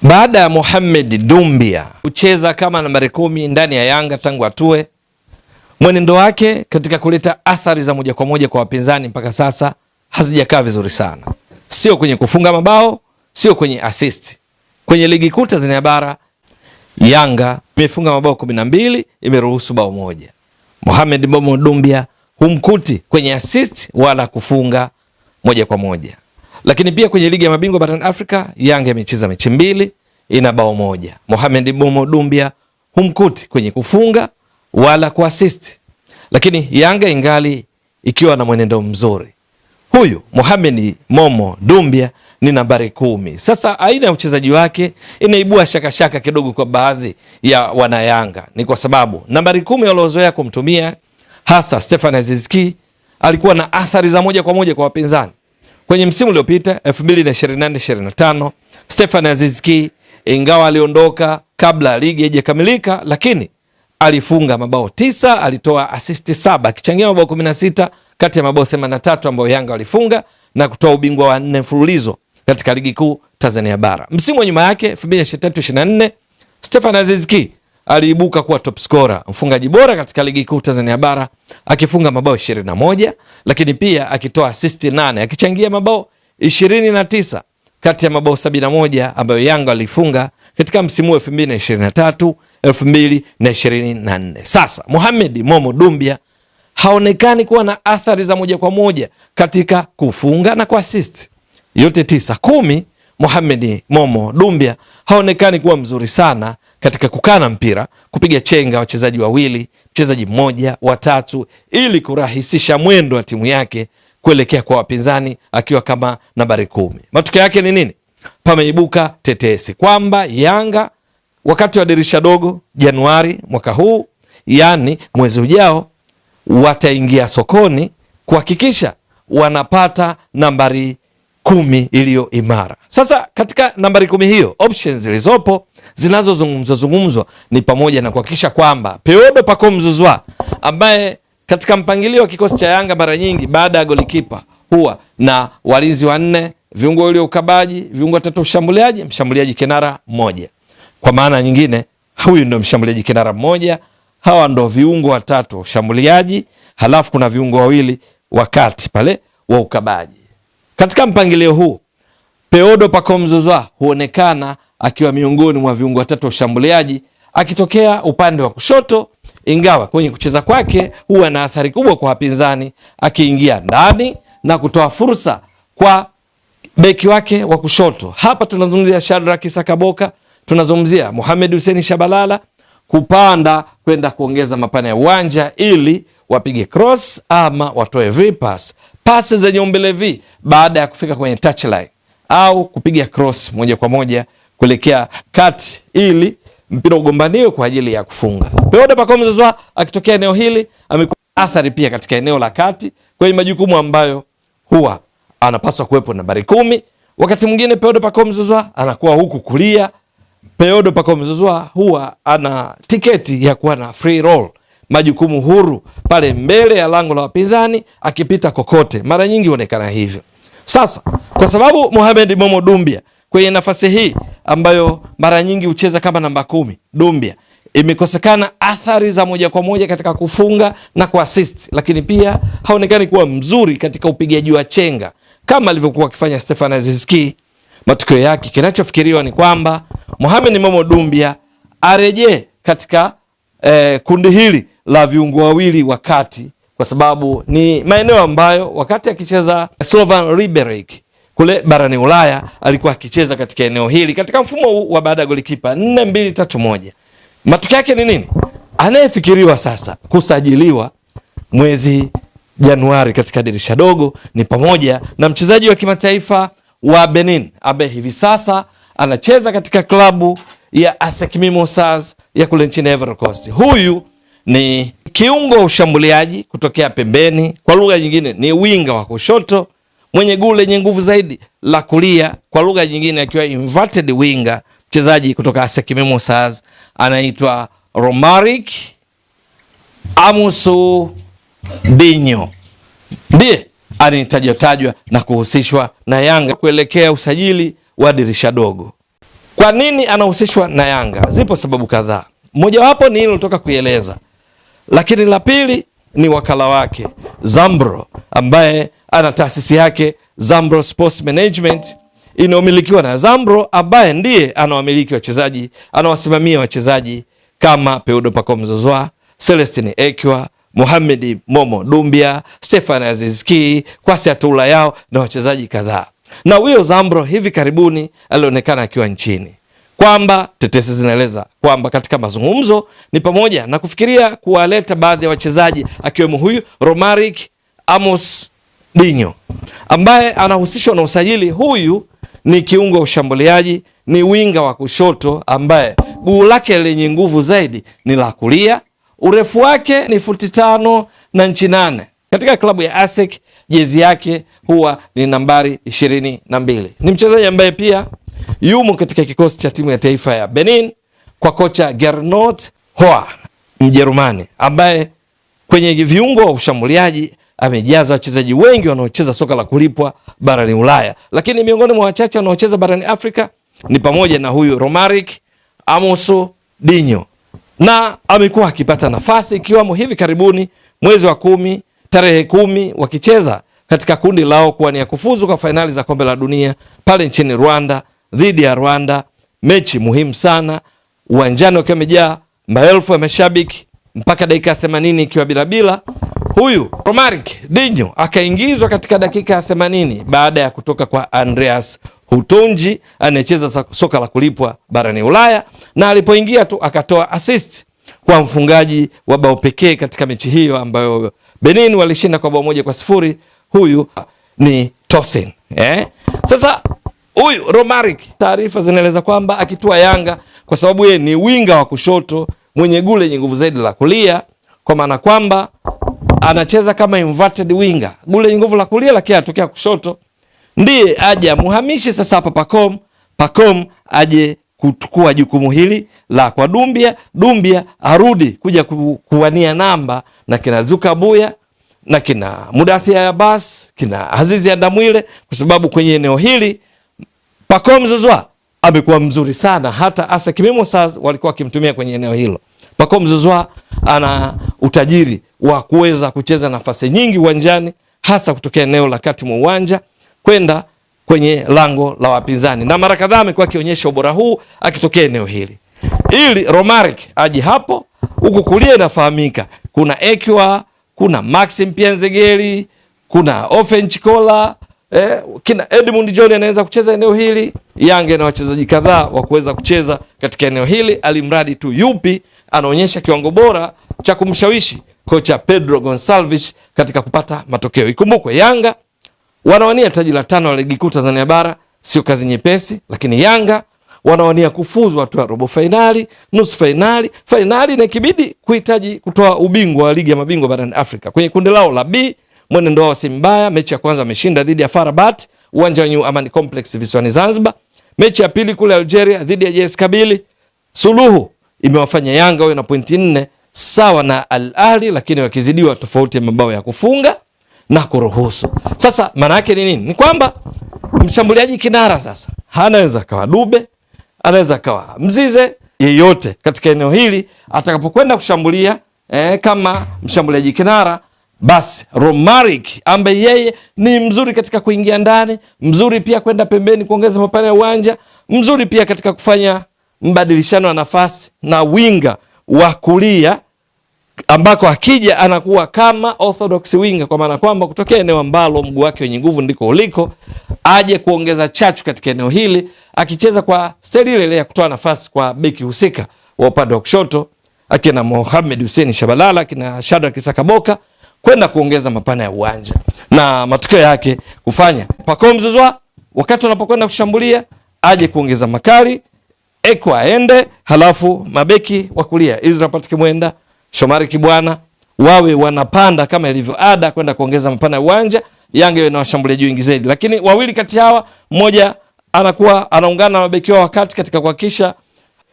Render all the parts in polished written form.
Baada ya Mohamed Doumbia kucheza kama nambari 10 ndani ya Yanga tangu atue, mwenendo wake katika kuleta athari za moja kwa moja kwa wapinzani mpaka sasa hazijakaa vizuri sana. Sio kwenye kufunga mabao, sio kwenye assist. Kwenye ligi kuu Tanzania bara, Yanga imefunga mabao 12, imeruhusu bao moja. Mohamed Doumbia humkuti kwenye assist wala kufunga moja kwa moja. Lakini pia kwenye ligi ya mabingwa barani Afrika, Yanga imecheza mechi 2, ina bao moja. Mohamed Doumbia humkuti kwenye kufunga wala kuassist. Lakini Yanga ingali ikiwa na mwenendo mzuri. Huyu Mohamed Doumbia ni nambari 10. Sasa aina ya uchezaji wake inaibua shaka kidogo kwa baadhi ya wanayanga. Ni kwa sababu nambari 10 waliozoea kumtumia hasa Stefan Aziz Ki alikuwa na athari za moja kwa moja kwa wapinzani. Kwenye msimu uliopita 2024-2025, Stefan Aziz Ki ingawa aliondoka kabla ligi haijakamilika, lakini alifunga mabao 9, alitoa assist 7, akichangia mabao 16 kati ya mabao 83 ambayo Yanga walifunga na kutoa ubingwa wa 4 mfululizo katika ligi kuu Tanzania bara. Msimu wa nyuma yake 2023-2024, Stefan Aziz Ki aliibuka kuwa top scorer, mfungaji bora katika ligi kuu Tanzania bara, akifunga mabao 21, lakini pia akitoa assist 8, akichangia mabao 29 kati ya mabao 71 ambayo Yanga alifunga katika msimu wa 2023-2024. Sasa Mohamed Doumbia haonekani kuwa na athari za moja kwa moja katika kufunga na kuassist. Yote 9, 10, Mohamed Doumbia haonekani kuwa mzuri sana katika kukana mpira, kupiga chenga wachezaji wawili, mchezaji mmoja, watatu, ili kurahisisha mwendo wa timu yake kuelekea kwa wapinzani akiwa kama nambari 10. Matokeo yake ni nini? Pameibuka tetesi kwamba Yanga wakati wa dirisha dogo Januari mwaka huu, yani mwezi ujao, wataingia sokoni kuhakikisha wanapata nambari 10 iliyo imara. Sasa katika nambari 10 hiyo, options zilizopo zinazozungumzwa ni pamoja na kuhakikisha kwamba Peodo Pacome Zouzoua, ambaye katika mpangilio wa kikosi cha Yanga mara nyingi baada ya golikipa huwa na walinzi 4, viungo wawili ukabaji, viungo 3 ushambuliaji, mshambuliaji kinara mmoja. Kwa maana nyingine, huyu ndio mshambuliaji kinara mmoja, hawa ndio viungo 3 ushambuliaji, halafu kuna viungo wawili wakati pale wa ukabaji. Katika mpangilio huu, Peodo Pacome Zouzoua huonekana akiwa miongoni mwa viungo 3 ushambuliaji, akitokea upande wa kushoto, ingawa kwenye kucheza kwake huwa na athari kubwa kwa wapinzani, akiingia ndani na kutoa fursa kwa beki wake wa kushoto. Hapa tunazungumzia Shadrack Sakaboka, tunazungumzia Mohamed Hussein Shabalala kupanda kwenda kuongeza mapana ya uwanja ili wapige cross ama watoe v-pass, pasi zenye umbile v baada ya kufika kwenye touchline, au kupiga cross moja kwa moja kuelekea kati ili mpira ugombaniwe kwa ajili ya kufunga. Peodo Pacome Zouzoua akitokea eneo hili amekuwa athari pia katika eneo la kati kwenye majukumu ambayo huwa anapaswa kuwepo nambari 10. Wakati mwingine Peodo Pacome Zouzoua anakuwa huku kulia. Peodo Pacome Zouzoua huwa ana tiketi ya kuwa na free roll, majukumu huru pale mbele ya lango la wapinzani, akipita kokote. Mara nyingi huonekana hivyo. Sasa kwa sababu Mohamed Doumbia kwenye nafasi hii ambayo mara nyingi hucheza kama namba 10, Doumbia imekosekana athari za moja kwa moja katika kufunga na kuassist, lakini pia haonekani kuwa mzuri katika upigaji wa chenga kama alivyokuwa akifanya Stefan Aziz Ki. Matokeo yake kinachofikiriwa ni kwamba Mohamed Doumbia arejee katika kundi hili la viungo wawili wakati, kwa sababu ni maeneo ambayo wakati akicheza Slovan Liberec kule barani Ulaya alikuwa akicheza katika eneo hili katika mfumo wa baada ya golikipa 4-2-3-1. Matokeo yake ni nini? Anayefikiriwa sasa kusajiliwa mwezi Januari katika dirisha dogo ni pamoja na mchezaji wa kimataifa wa Benin ambaye hivi sasa anacheza katika klabu ya ASEC Mimosas ya kule nchini Ivory Coast. Huyu ni kiungo ushambuliaji kutokea pembeni, kwa lugha nyingine ni winga wa kushoto, mwenye guu lenye nguvu zaidi la kulia, kwa lugha nyingine akiwa inverted winger. Mchezaji kutoka ASEC Mimosas anaitwa Romaric Amusu Dinho, ndiye anatajwa na kuhusishwa na Yanga kuelekea usajili wa dirisha dogo. Kwa nini anahusishwa na Yanga? Zipo sababu kadhaa. Mojawapo ni hilo kutoka kuieleza. Lakini la pili ni wakala wake Zambro, ambaye ana taasisi yake Zambro Sports Management inayomilikiwa na Zambro, ambaye ndiye anawamiliki wachezaji, anawasimamia wachezaji kama Peudo Pacome Zouzoua, Celestine Ekwa, Mohamed Momo Dumbia, Stefan Aziz Ki, Kwasi Atula yao na wachezaji kadhaa. Na huyo Zambro hivi karibuni alionekana akiwa nchini, kwamba tetesi zinaeleza kwamba katika mazungumzo ni pamoja na kufikiria kuwaleta baadhi ya wachezaji akiwemo huyu Romaric Amos Dinho ambaye anahusishwa na usajili. Huyu ni kiungo ushambuliaji, ni winga wa kushoto ambaye guu lake lenye nguvu zaidi ni la kulia. Urefu wake ni 5 na inchi 8. Katika klabu ya ASEC jezi yake huwa ni nambari 22. Ni mchezaji ambaye pia yumo katika kikosi cha timu ya taifa ya Benin kwa kocha Gernot Hoa Mjerumani, ambaye kwenye viungo wa ushambuliaji amejaza wachezaji wengi wanaocheza soka la kulipwa barani Ulaya, lakini miongoni mwa wachache wanaocheza barani Afrika ni pamoja na huyu Romaric Amos Dinho, na amekuwa akipata nafasi ikiwamo hivi karibuni mwezi wa 10 tarehe 10 wakicheza katika kundi lao kuwania kufuzu kwa fainali za kombe la dunia pale nchini Rwanda dhidi ya Rwanda. Mechi muhimu sana, uwanjani wakiwa wamejaa maelfu ya mashabiki mpaka dakika 80 ikiwa bila. Huyu Romaric Dinho akaingizwa katika dakika 80 baada ya kutoka kwa Andreas Hutonji anayecheza soka la kulipwa barani Ulaya, na alipoingia tu akatoa assist kwa mfungaji wa bao pekee katika mechi hiyo ambayo Benin walishinda kwa bao 1-0. Huyu ni Tosin. Sasa huyu Romaric, taarifa zinaeleza kwamba akitua Yanga kwa sababu yeye ni winga wa kushoto mwenye gule yenye nguvu zaidi la kulia, kwa maana kwamba anacheza kama inverted winger, gule yenye nguvu la kulia lakini atokea kushoto, ndiye aje muhamishi sasa hapa Pacome aje kuchukua jukumu hili la kwa Dumbia arudi kuja kuwania namba na kina Zuka Buya na kina Mudathia Abbas, kina Azizi Andamwile, kwa sababu kwenye eneo hili Pacome Zouzoua amekuwa mzuri sana. Hata ASEC Mimosas walikuwa wakimtumia kwenye eneo hilo. Pacome Zouzoua ana utajiri wa kuweza kucheza nafasi nyingi uwanjani, hasa kutokea eneo la kati mwa uwanja kwenda kwenye lango la wapinzani, na mara kadhaa amekuwa akionyesha ubora huu akitokea eneo hili. Ili Romaric aje hapo, huku kulia inafahamika kuna Ekwa, kuna Maxim Pienzegeli, kuna Ofen Chikola, kina Edmund John anaweza kucheza eneo hili. Yanga na wachezaji kadhaa wa kuweza kucheza katika eneo hili, alimradi tu yupi anaonyesha kiwango bora cha kumshawishi kocha Pedro Gonçalves katika kupata matokeo. Ikumbukwe Yanga wanawania taji la 5 la ligi kuu Tanzania bara, sio kazi nyepesi, lakini Yanga wanawania kufuzu hatua ya robo finali, nusu finali na kibidi kuhitaji kutoa ubingwa wa ligi ya mabingwa barani Afrika. Kwenye kundi lao la B, mwenendo wao si mbaya. Mechi ya kwanza wameshinda dhidi ya FAR Rabat uwanja wa New Aman Complex visiwani Zanzibar. Mechi ya pili kule Algeria dhidi ya JS Kabylie, suluhu imewafanya Yanga wawe na pointi 4 sawa na Al Ahly, lakini wakizidiwa tofauti ya mabao ya kufunga na kuruhusu. Sasa maana yake ni nini? Ni kwamba mshambuliaji kinara sasa anaweza kawa Dube, anaweza kawa Mzize, yeyote katika eneo hili atakapokwenda kushambulia kama mshambuliaji kinara, basi Romaric ambaye yeye ni mzuri katika kuingia ndani, mzuri pia kwenda pembeni kuongeza mapana ya uwanja, mzuri pia katika kufanya mbadilishano wa nafasi na winga wa kulia, ambako akija anakuwa kama orthodox winga, kwa maana kwamba kutokea eneo ambalo mguu wake wenye nguvu ndiko uliko, aje kuongeza chachu katika eneo hili, akicheza kwa staili ile ya kutoa nafasi kwa beki husika wa upande wa kushoto, akina Mohamed Hussein Shabalala, akina Shadrack Sakaboka, kwenda kuongeza mapana ya uwanja, na matokeo yake kufanya Pacome Zouzoua wakati wanapokwenda kushambulia aje kuongeza makali, Ekwa aende, halafu mabeki wa kulia Israel Patrick Mwenda, Shomari Kibwana wawe wanapanda kama ilivyo ada kwenda kuongeza mapana ya uwanja. Yanga ina washambuliaji wengi zaidi, lakini wawili kati hawa, mmoja anakuwa anaungana na mabeki wao wakati katika kuhakikisha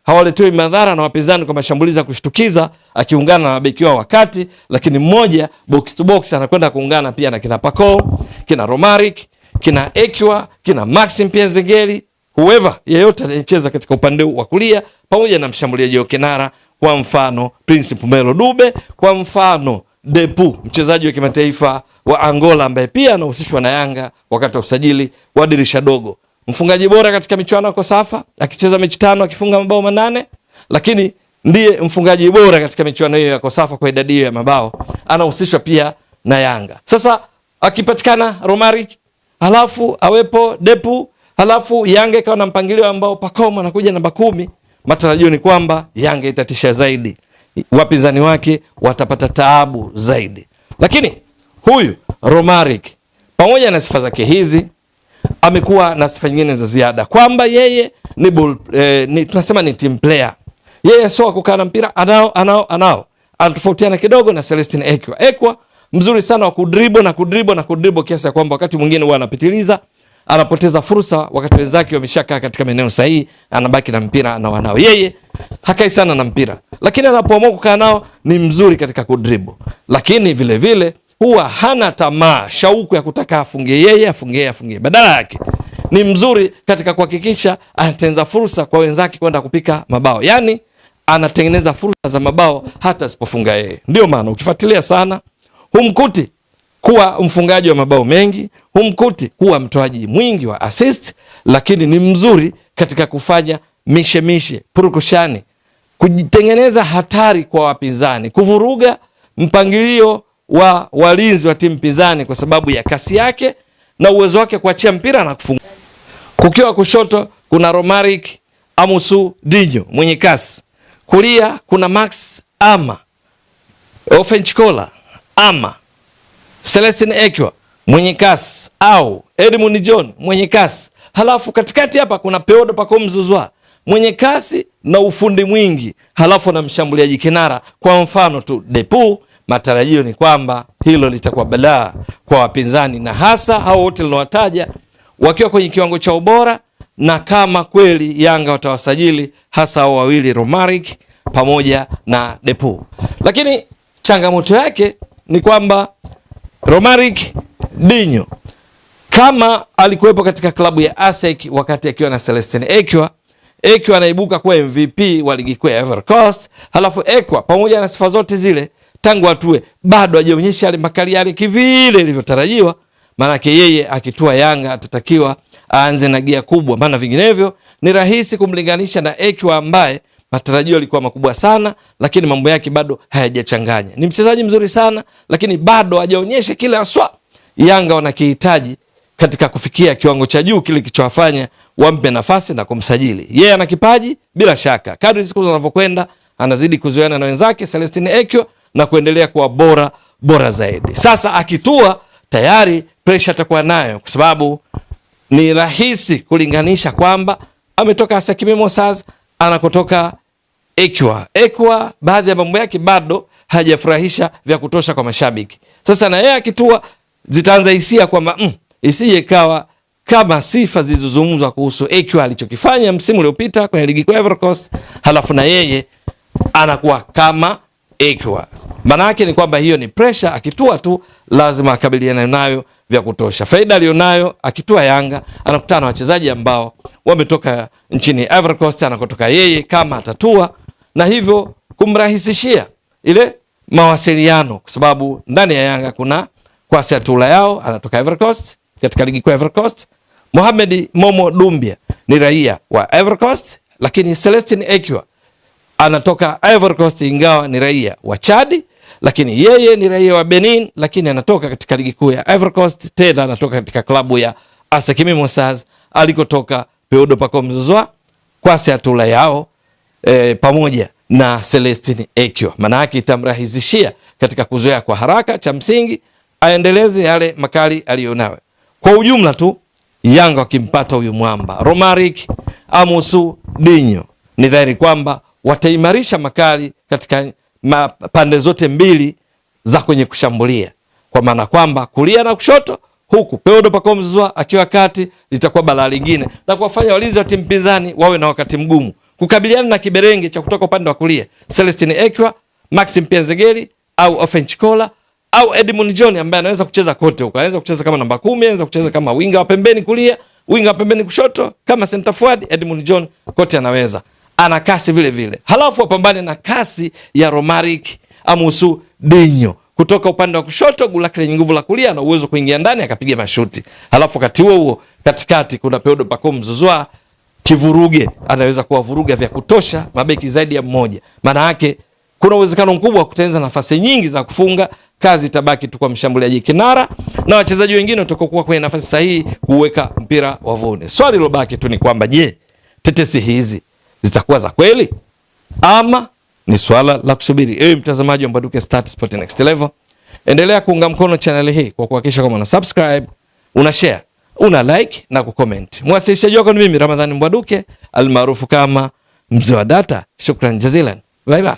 hawaletewi madhara na wapinzani kwa mashambulizi ya kushtukiza, akiungana na mabeki wao wakati, lakini mmoja box to box anakwenda kuungana pia na kina Pacome, kina Romaric, kina Ekwa, kina Maxim Pienzegeli. whoever yeyote anayecheza katika upande wa kulia, pamoja na mshambuliaji wa kinara, kwa mfano Prince Pumelo Dube, kwa mfano Depu, mchezaji wa kimataifa wa Angola ambaye pia anahusishwa na Yanga wakati wa usajili wa dirisha dogo. Mfungaji bora katika michuano ya Kosafa, akicheza mechi 5 akifunga mabao 8, lakini ndiye mfungaji bora katika michuano hiyo ya Kosafa kwa idadi ya mabao, anahusishwa pia na Yanga. Sasa akipatikana Romaric, halafu awepo Depu, halafu Yanga ikawa na mpangilio ambao Pacome anakuja namba 10, matarajio ni kwamba Yanga itatisha zaidi, wapinzani wake watapata taabu zaidi. Lakini huyu Romaric pamoja na sifa zake hizi amekuwa na sifa nyingine za ziada, kwamba yeye ni tunasema ni team player. Yeye sio kukaa na mpira, anao anatofautiana kidogo na Celestine Ekwa. Ekwa mzuri sana wa kudribble kiasi ya kwamba wakati mwingine huwa anapitiliza, anapoteza fursa wakati wenzake wameshakaa katika maeneo sahihi, anabaki na mpira na wanao. Yeye hakai sana na mpira, lakini anapoamua kukaa nao ni mzuri katika kudribble. Lakini vile vile huwa hana tamaa, shauku ya kutaka afungie. Badala yake ni mzuri katika kuhakikisha anatengeneza fursa kwa wenzake kwenda kupika mabao. Yaani anatengeneza fursa za mabao hata asipofunga yeye. Ndio maana ukifuatilia sana humkuti kuwa mfungaji wa mabao mengi, humkuti kuwa mtoaji mwingi wa assist, lakini ni mzuri katika kufanya mishemishe, purukushani, kujitengeneza hatari kwa wapinzani, kuvuruga mpangilio wa walinzi wa timu pinzani kwa sababu ya kasi yake na uwezo wake kuachia mpira na kufunga. Kukiwa kushoto kuna Romaric Amusu Dinho mwenye kasi, kulia kuna Max ama Ofenchikola ama Celestine Ekwa mwenye kasi au Edmund John mwenye kasi, halafu katikati hapa kuna Peodo Pacome Zouzoua mwenye kasi na ufundi mwingi, halafu na mshambuliaji kinara kwa mfano tu Depu. Matarajio ni kwamba hilo litakuwa balaa kwa wapinzani, na hasa hao wote nilowataja wakiwa kwenye kiwango cha ubora, na kama kweli Yanga watawasajili hasa hao wawili Romaric pamoja na Depu. Lakini changamoto yake ni kwamba Romaric Dinho kama alikuwepo katika klabu ya ASEC wakati akiwa na Celestine Ekwa, Ekwa anaibuka kuwa MVP wa ligi kuu ya Ivory Coast, halafu Ekwa pamoja na sifa zote zile tangu atue bado hajaonyesha yale makali yale kivile ilivyotarajiwa. Maana yeye akitua Yanga atatakiwa aanze na gia kubwa, maana vinginevyo ni rahisi kumlinganisha na Ekwa ambaye matarajio yalikuwa makubwa sana, lakini mambo yake bado hayajachanganya. Ni mchezaji mzuri sana, lakini bado hajaonyesha kile aswa Yanga wanakihitaji katika kufikia kiwango cha juu kile kichowafanya wampe nafasi na kumsajili. Yeye ana kipaji bila shaka. Kadri siku zinavyokwenda anazidi kuzoeana na wenzake Celestine Ekwa na kuendelea kuwa bora zaidi. Sasa akitua tayari pressure atakuwa nayo, kwa sababu ni rahisi kulinganisha kwamba ametoka ASEC Mimosas anakotoka Ekwa. Ekwa baadhi ya mambo yake bado hajafurahisha vya kutosha kwa mashabiki. Sasa na yeye akitua zitaanza hisia kwamba isije kawa kama sifa zilizozungumzwa kuhusu Ekwa alichokifanya msimu uliopita kwenye ligi kuu ya Ivory Coast, halafu na yeye anakuwa kama Ekwa. Maana yake ni kwamba hiyo ni pressure, akitua tu lazima akabiliane nayo vya kutosha. Faida alionayo akitua Yanga, anakutana na wachezaji ambao wametoka nchini Ivory Coast anakotoka yeye kama atatua, na hivyo kumrahisishia ile mawasiliano, kwa sababu ndani ya Yanga kuna Kwasi Atula yao anatoka Ivory Coast katika ligi kuu ya Ivory Coast. Mohamed Momo Dumbia ni raia wa Ivory Coast, lakini Celestine Ekwa anatoka Ivory Coast ingawa ni raia wa Chad, lakini yeye ni raia wa Benin, lakini anatoka katika ligi kuu ya Ivory Coast, tena anatoka katika klabu ya ASEC Mimosas alikotoka Peodo Pacome Zouzoua, Kwasi Atula yao pamoja na Celestine Ekwa. Maana yake itamrahisishia katika kuzoea kwa haraka, cha msingi aendeleze yale makali alionayo. Kwa ujumla tu Yanga wakimpata huyu mwamba Romaric Amusu Dinho, ni dhahiri kwamba wataimarisha makali katika pande zote mbili za kwenye kushambulia, kwa maana kwamba kulia na kushoto, huku Peodo Pacome Zouzoua akiwa kati, litakuwa balaa lingine na kuwafanya walinzi wa timu pinzani wawe na wakati mgumu kukabiliana na kiberenge cha kutoka upande wa kulia Celestine Ekwa, Maxim Pianzegeli au Ofenchikola au Edmund John ambaye anaweza kucheza kote huko. Anaweza kucheza kama namba 10, anaweza kucheza kama winga wa pembeni kulia, winga pembeni kushoto kama center forward Edmund John kote anaweza. Ana kasi vile vile. Halafu apambane na kasi ya Romaric Amusu Dinho. Kutoka upande wa kushoto, gula kile nguvu la kulia na uwezo kuingia ndani akapiga mashuti. Halafu wakati huo katikati kuna Pedro Pacome Zouzoua kivuruge, anaweza kuwavuruga vya kutosha mabeki zaidi ya mmoja. Maana yake kuna uwezekano mkubwa wa kutengeneza nafasi nyingi za kufunga. Kazi itabaki tu kwa mshambuliaji kinara na wachezaji wengine watakokuwa kwenye nafasi sahihi kuweka mpira wavuni. Swali lobaki tu ni kwamba je, tetesi hizi zitakuwa za kweli ama ni swala la kusubiri? Ewe mtazamaji wa Mbwaduke Stats Sport Next Level, endelea kuunga mkono channel hii kwa kuhakikisha kama una subscribe, una share, una like na kucomment. Mwasilishaji wako ni mimi Ramadhani Mbwaduke almaarufu kama Mzee wa Data. Shukran jazilan. Bye bye.